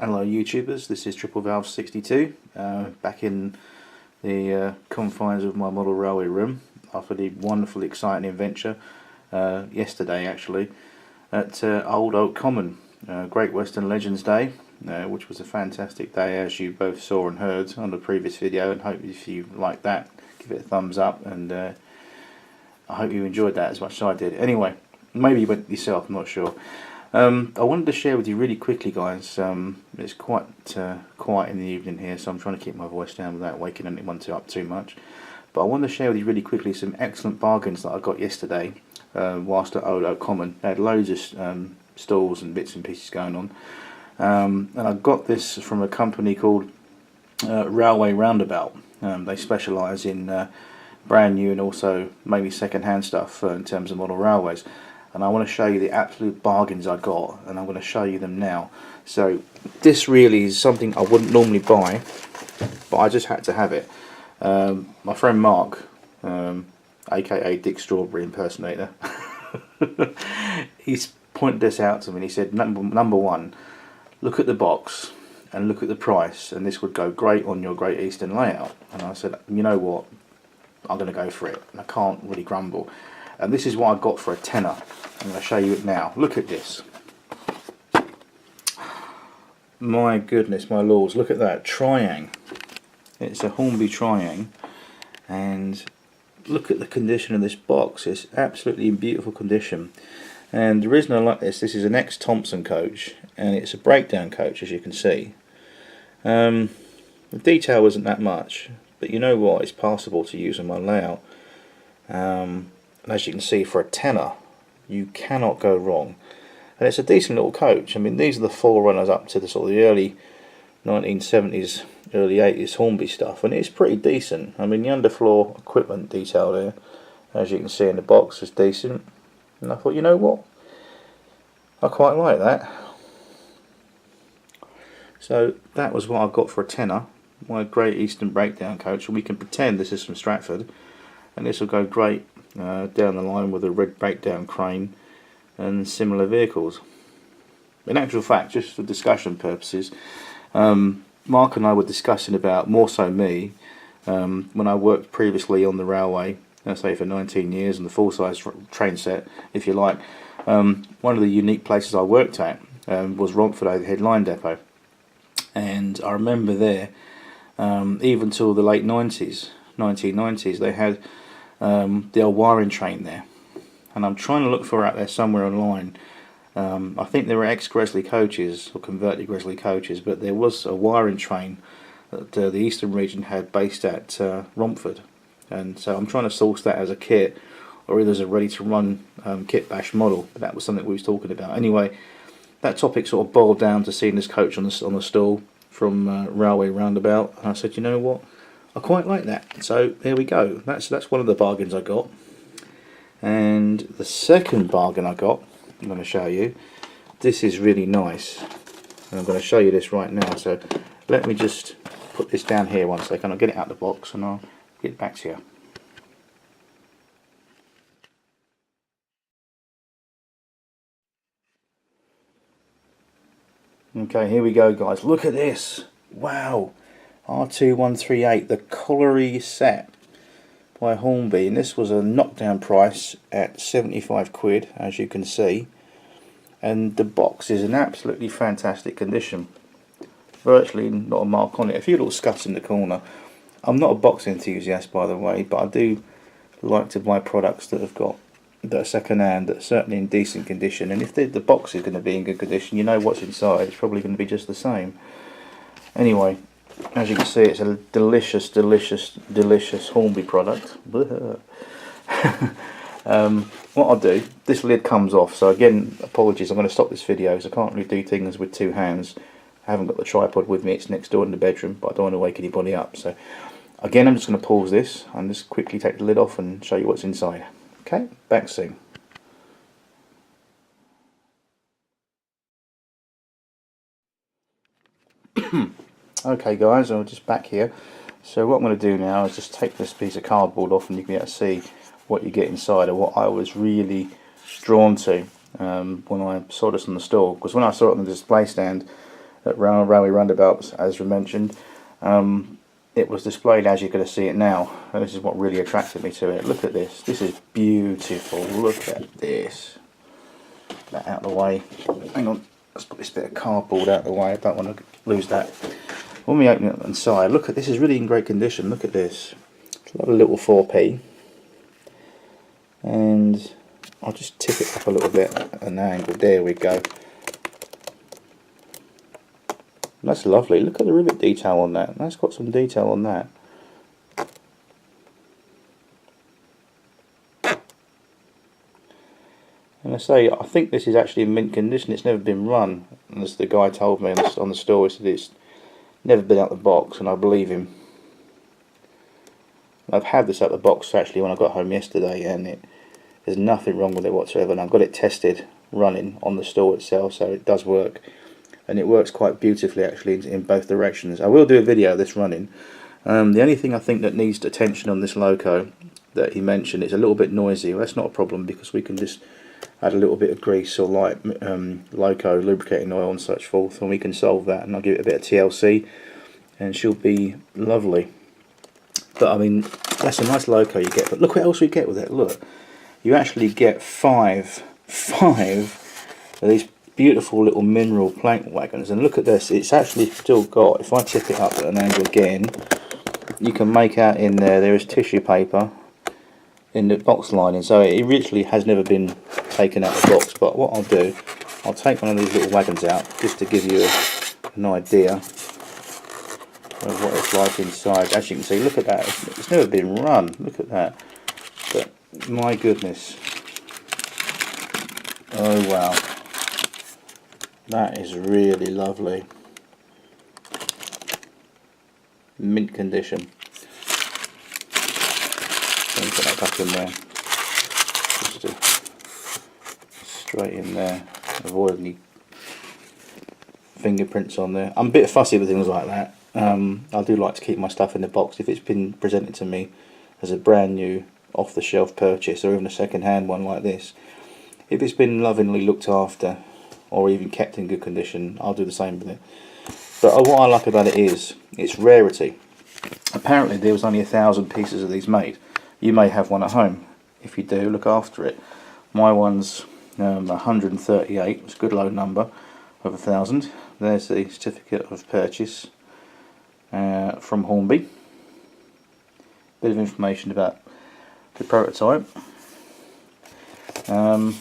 Hello YouTubers, this is Triple Valve 62, back in the confines of my model railway room after the wonderful exciting adventure yesterday actually at Old Oak Common, Great Western Legends Day, which was a fantastic day as you both saw and heard on the previous video, and hope if you liked that give it a thumbs up, and I hope you enjoyed that as much as I did. Anyway, maybe you went yourself, I'm not sure. I wanted to share with you really quickly, guys. It's quite quiet in the evening here, so I'm trying to keep my voice down without waking anyone up too much. But I wanted to share with you really quickly some excellent bargains that I got yesterday whilst at Old Oak Common. They had loads of stalls and bits and pieces going on. And I got this from a company called Railway Roundabout. They specialise in brand new and also maybe second hand stuff in terms of model railways. And I want to show you the absolute bargains I got, and I'm going to show you them now. So this really is something I wouldn't normally buy, but I just had to have it. My friend Mark, aka Dick Strawberry impersonator, he's pointed this out to me and he said, number one, look at the box and look at the price, and this would go great on your Great Eastern layout. And I said, you know what, I'm going to go for it, and I can't really grumble. And this is what I got for a tenner. I'm going to show you it now. Look at this. My goodness, my lords, look at that. Triang. It's a Hornby Triang. And look at the condition of this box. It's absolutely in beautiful condition. And the reason I like this is an ex-Thompson coach, and it's a breakdown coach, as you can see. The detail isn't that much, but you know what? It's passable to use on my layout. And as you can see, for a tenner, you cannot go wrong. And it's a decent little coach. I mean, these are the forerunners up to the sort of the early 1970s, early 80s Hornby stuff, and it's pretty decent. I mean, the underfloor equipment detail there, as you can see in the box, is decent. And I thought, you know what, I quite like that. So that was what I got for a tenner, my Great Eastern breakdown coach, and we can pretend this is from Stratford, and this will go great down the line with a red breakdown crane and similar vehicles. In actual fact, just for discussion purposes, Mark and I were discussing about, more so me, when I worked previously on the railway, let's say for 19 years, in the full-size train set, if you like. One of the unique places I worked at was Romford Overhead Line Depot, and I remember there, even till the late 1990s, they had the old wiring train there, and I'm trying to look for it out there somewhere online. I think there were ex-Gresley coaches or converted Gresley coaches, but there was a wiring train that the Eastern region had based at Romford, and so I'm trying to source that as a kit or either as a ready-to-run kit bash model. But that was something we was talking about. Anyway, that topic sort of boiled down to seeing this coach on the stall from Railway Roundabout, and I said, you know what, I quite like that. So there we go. That's one of the bargains I got. And the second bargain I got, I'm going to show you. This is really nice, and I'm going to show you this right now. So let me just put this down here one second. I'll get it out of the box and I'll get back to you. Okay, here we go, guys. Look at this. Wow. R2138, the colliery set by Hornby, and this was a knockdown price at 75 quid, as you can see, and the box is in absolutely fantastic condition, virtually not a mark on it. A few little scuffs in the corner. I'm not a box enthusiast, by the way, but I do like to buy products that are second hand, that are certainly in decent condition, and if the box is going to be in good condition, you know what's inside, it's probably going to be just the same. Anyway, as you can see, it's a delicious, delicious, delicious Hornby product. What I'll do, this lid comes off, so again, apologies, I'm going to stop this video because I can't really do things with two hands. I haven't got the tripod with me, it's next door in the bedroom, but I don't want to wake anybody up. So again, I'm just going to pause this and just quickly take the lid off and show you what's inside. Okay, back soon. Okay guys, I'm just back here. So what I'm going to do now is just take this piece of cardboard off, and you can get to see what you get inside, or what I was really drawn to when I saw this on the store. Because when I saw it on the display stand, at Railway Roundabouts, as we mentioned. It was displayed as you're going to see it now, and this is what really attracted me to it. Look at this. This is beautiful. Look at this. That out of the way. Hang on. Let's put this bit of cardboard out of the way. I don't want to lose that. When we open it inside, look at this. Is really in great condition. Look at this. It's like a little 4p. And I'll just tip it up a little bit at an angle. There we go. That's lovely. Look at the rivet detail on that. That's got some detail on that. And I say, I think this is actually in mint condition. It's never been run. And as the guy told me on the store, he said it's never been out the box, and I believe him. I've had this out the box actually when I got home yesterday, and there's nothing wrong with it whatsoever. And I've got it tested running on the store itself, so it does work. And it works quite beautifully actually in both directions. I will do a video of this running. The only thing I think that needs attention on this loco that he mentioned is a little bit noisy. Well, that's not a problem because we can just add a little bit of grease or light loco lubricating oil and such forth, and we can solve that. And I'll give it a bit of TLC and she'll be lovely. But I mean, that's a nice loco you get. But look what else we get with it. Look, you actually get five of these beautiful little mineral plank wagons, and look at this. It's actually still got, if I tip it up at an angle again, you can make out in there is tissue paper in the box lining, so it literally has never been taken out of the box. But what I'll do, I'll take one of these little wagons out just to give you an idea of what it's like inside. As you can see, look at that, it's never been run. Look at that. But my goodness, oh wow, that is really lovely. Mint condition. Let me put that back in there. Just straight in there. Avoid any fingerprints on there. I'm a bit fussy with things like that. I do like to keep my stuff in the box if it's been presented to me as a brand new off the shelf purchase, or even a second hand one like this. If it's been lovingly looked after or even kept in good condition, I'll do the same with it. But what I like about it is its rarity. Apparently there was only 1,000 pieces of these made. You may have one at home. If you do, look after it. My one's 138. It's a good low number of 1,000. There's the certificate of purchase from Hornby. Bit of information about the prototype. And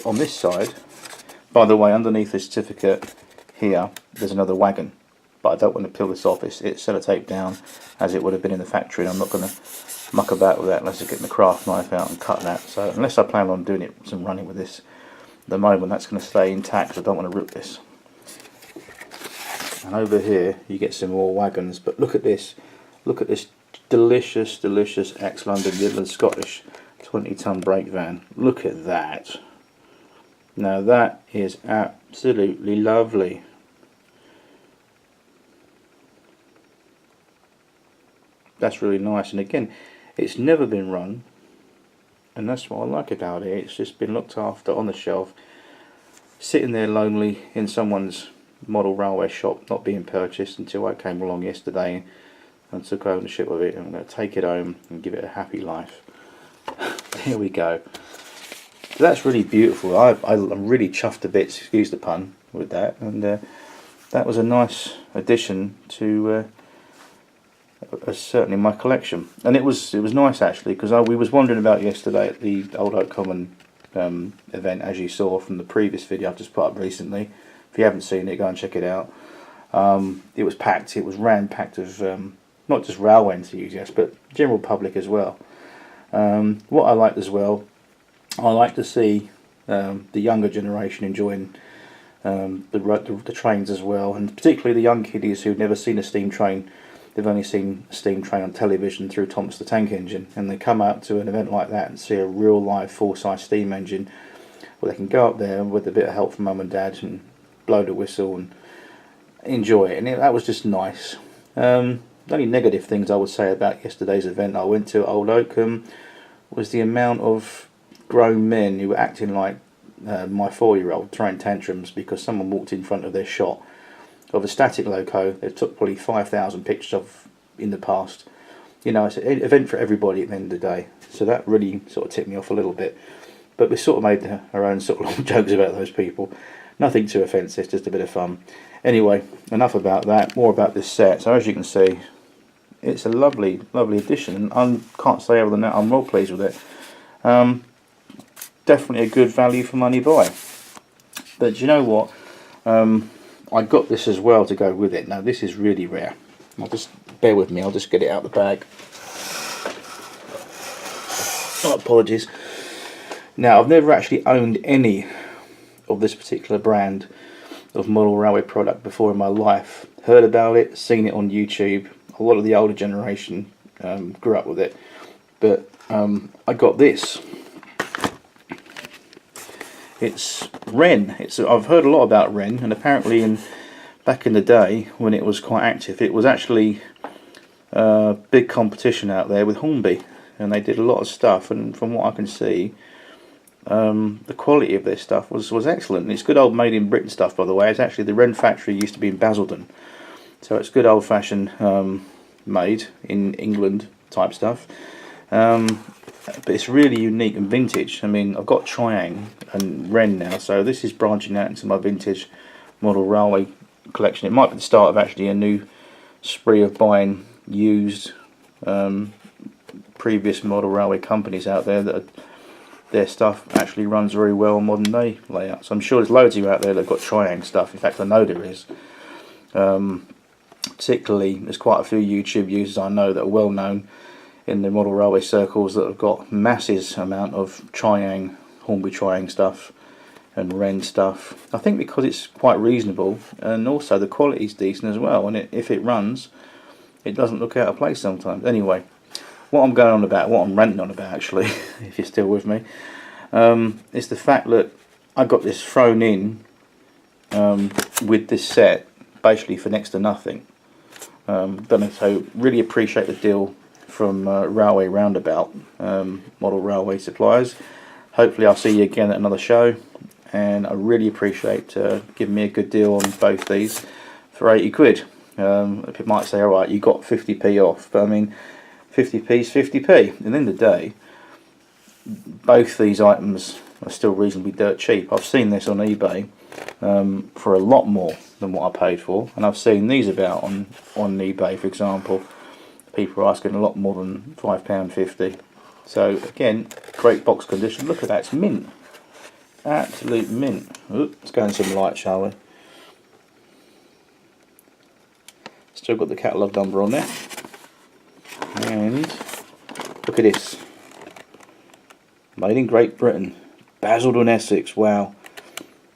on this side, by the way, underneath the certificate here, there's another wagon. But I don't want to peel this off. It's sellotaped down as it would have been in the factory, and I'm not going to muck about with that unless I get my craft knife out and cut that. So unless I plan on doing some running with this at the moment, that's going to stay intact. I don't want to rip this. And over here you get some more wagons, but look at this. Look at this delicious, delicious ex-London Midland Scottish 20-ton brake van. Look at that. Now that is absolutely lovely. That's really nice, and again, it's never been run, and that's what I like about it. It's just been looked after on the shelf, sitting there lonely in someone's model railway shop, not being purchased, until I came along yesterday and took ownership of it. I'm going to take it home and give it a happy life. There we go. So that's really beautiful. I'm really chuffed to bits, excuse the pun, with that, and that was a nice addition to certainly my collection. And it was nice actually, because we was wandering about yesterday at the Old Oak Common event, as you saw from the previous video I've just put up recently. If you haven't seen it, go and check it out. It was packed. It was packed of not just railway enthusiasts, but general public as well. What I liked as well, I like to see the younger generation enjoying the trains as well, and particularly the young kiddies who've never seen a steam train. They've only seen a steam train on television through Thomas the Tank Engine, and they come out to an event like that and see a real live full-size steam engine, where they can go up there with a bit of help from mum and dad and blow the whistle and enjoy it. And that was just nice. The only negative things I would say about yesterday's event I went to at Old Oak was the amount of grown men who were acting like my 4-year-old throwing tantrums because someone walked in front of their shot of a static loco they took probably 5,000 pictures of in the past. You know, it's an event for everybody at the end of the day. So that really sort of tipped me off a little bit. But we sort of made our own sort of jokes about those people. Nothing too offensive, just a bit of fun. Anyway, enough about that. More about this set. So as you can see, it's a lovely, lovely addition. I can't say other than that, I'm well pleased with it. Definitely a good value for money buy. But you know what? I got this as well to go with it. Now this is really rare. I'll just bear with me. I'll just get it out of the bag. Oh, apologies. Now I've never actually owned any of this particular brand of model railway product before in my life. Heard about it, seen it on YouTube. A lot of the older generation grew up with it, but I got this. It's Wrenn. I've heard a lot about Wrenn, and apparently back in the day when it was quite active, it was actually a big competition out there with Hornby, and they did a lot of stuff. And from what I can see, the quality of their stuff was excellent. And it's good old made in Britain stuff, by the way. It's actually the Wrenn factory used to be in Basildon, so it's good old fashioned made in England type stuff. But it's really unique and vintage. I mean, I've got Triang and Wrenn now, so this is branching out into my vintage model railway collection. It might be the start of actually a new spree of buying used previous model railway companies out there that their stuff actually runs very well on modern day layouts. I'm sure there's loads of you out there that have got Triang stuff. In fact, I know there is. Particularly, there's quite a few YouTube users I know that are well known in the model railway circles that have got massive amount of Triang, Hornby Triang stuff and Wrenn stuff. I think because it's quite reasonable, and also the quality's decent as well, and if it runs, it doesn't look out of place sometimes. Anyway, what I'm going on about, what I'm ranting on about actually, if you're still with me, is the fact that I got this thrown in with this set basically for next to nothing. So really appreciate the deal from Railway Roundabout model railway suppliers. Hopefully I'll see you again at another show, and I really appreciate giving me a good deal on both these for 80 quid. People might say, alright, you got 50p off, but I mean 50p is 50p. At the end of the day, both these items are still reasonably dirt cheap. I've seen this on eBay for a lot more than what I paid for, and I've seen these about on eBay, for example. People are asking a lot more than £5.50. So again, great box condition. Look at that, it's mint, absolute mint. Ooh, let's go in some light, shall we? Still got the catalogue number on there, and look at this, made in Great Britain, Basildon, Essex. Wow.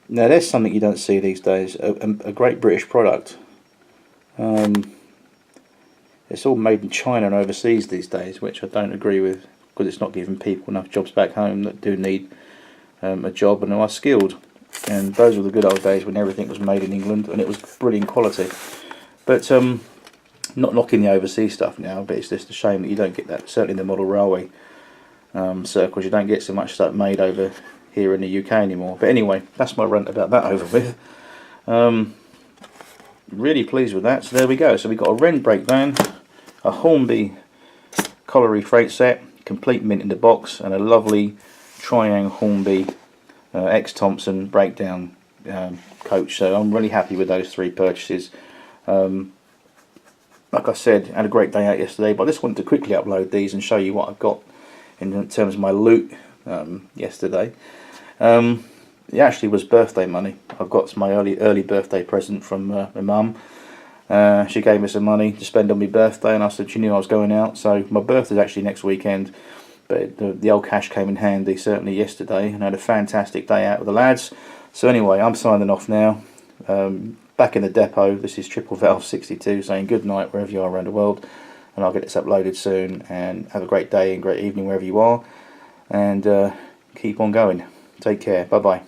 Now there's something you don't see these days, a great British product. It's all made in China and overseas these days, which I don't agree with, because it's not giving people enough jobs back home that do need a job and are skilled. And those were the good old days when everything was made in England and it was brilliant quality. But not knocking the overseas stuff now, but it's just a shame that you don't get that, certainly in the model railway circles. You don't get so much stuff made over here in the UK anymore. But anyway, that's my rant about that over with. Really pleased with that. So there we go. So we've got a Wrenn breakdown, a Hornby colliery freight set, complete mint in the box, and a lovely Triang Hornby X Thompson breakdown coach. So I'm really happy with those three purchases. Like I said, had a great day out yesterday, but I just wanted to quickly upload these and show you what I've got in terms of my loot yesterday. It actually was birthday money. I've got my early birthday present from my mum. She gave me some money to spend on my birthday, and I said she knew I was going out. So my birthday's actually next weekend, but the old cash came in handy certainly yesterday, and I had a fantastic day out with the lads. So anyway, I'm signing off now. Back in the depot. This is Triple Valve 62 saying good night wherever you are around the world, and I'll get this uploaded soon. And have a great day and great evening wherever you are, and keep on going. Take care. Bye bye.